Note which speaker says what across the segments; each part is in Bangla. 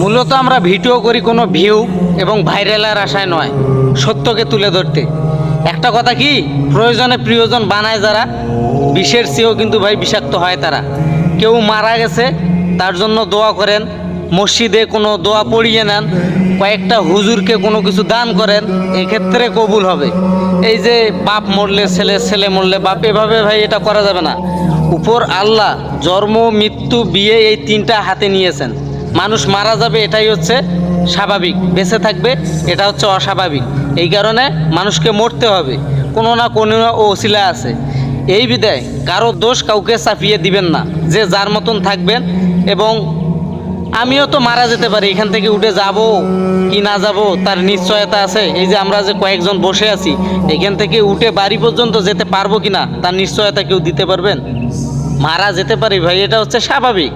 Speaker 1: মূলত আমরা ভিডিও করি কোনো ভিউ এবং ভাইরালের আশায় নয়, সত্যকে তুলে ধরতে। একটা কথা কি, প্রয়োজনে প্রিয়জন বানায় যারা, বিষের চেয়েও কিন্তু ভাই বিষাক্ত হয় তারা। কেউ মারা গেছে, তার জন্য দোয়া করেন, মসজিদে কোনো দোয়া পড়িয়ে নেন, কয়েকটা হুজুরকে কোনো কিছু দান করেন, এক্ষেত্রে কবুল হবে। এই যে বাপ মরলে ছেলে, ছেলে মরলে বাপ, এভাবে ভাই এটা করা যাবে না। উপর আল্লাহ জন্ম, মৃত্যু, বিয়ে এই তিনটা হাতে নিয়েছেন। মানুষ মারা যাবে এটাই হচ্ছে স্বাভাবিক, বেঁচে থাকবে এটা হচ্ছে অস্বাভাবিক। এই কারণে মানুষকে মরতে হবে, কোনো না কোনো ওসিলা আছে। এই বিদায় কারো দোষ কাউকে চাপিয়ে দিবেন না, যে যার মতন থাকবেন। এবং আমিও তো মারা যেতে পারি, এখান থেকে উঠে যাব কি না যাব তার নিশ্চয়তা আছে? এই যে আমরা যে কয়েকজন বসে আছি, এখান থেকে উঠে বাড়ি পর্যন্ত যেতে পারবো কি না তার নিশ্চয়তা কেউ দিতে পারবেন? মারা যেতে পারি ভাই, এটা হচ্ছে স্বাভাবিক।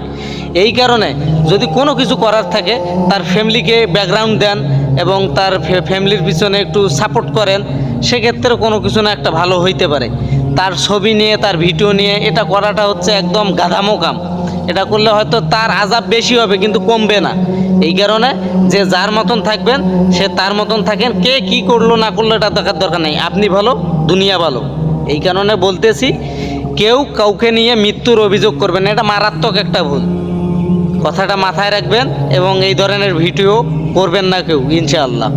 Speaker 1: এই কারণে যদি কোনো কিছু করার থাকে, তার ফ্যামিলিকে ব্যাকগ্রাউন্ড দেন এবং তার ফ্যামিলির পিছনে একটু সাপোর্ট করেন, সেক্ষেত্রে কোনো কিছু না একটা ভালো হইতে পারে। তার ছবি নিয়ে, তার ভিডিও নিয়ে এটা করাটা হচ্ছে একদম গাধামো কাম। এটা করলে হয়তো তার আযাব বেশি হবে কিন্তু কমবে না। এই কারণে যে যার মতন থাকবেন সে তার মতন থাকেন, কে কি করলো না করলো এটা দেখার দরকার নেই। আপনি ভালো, দুনিয়া ভালো। এই কারণে বলতেছি, কেউ কাউকে নিয়ে মৃত্যুর অভিযোগ করবেন না, এটা মারাত্মক একটা ভুল। কথাটা মাথায় রাখবেন এবং এই ধরনের ভিডিও করবেন না কেউ, ইনশাআল্লাহ।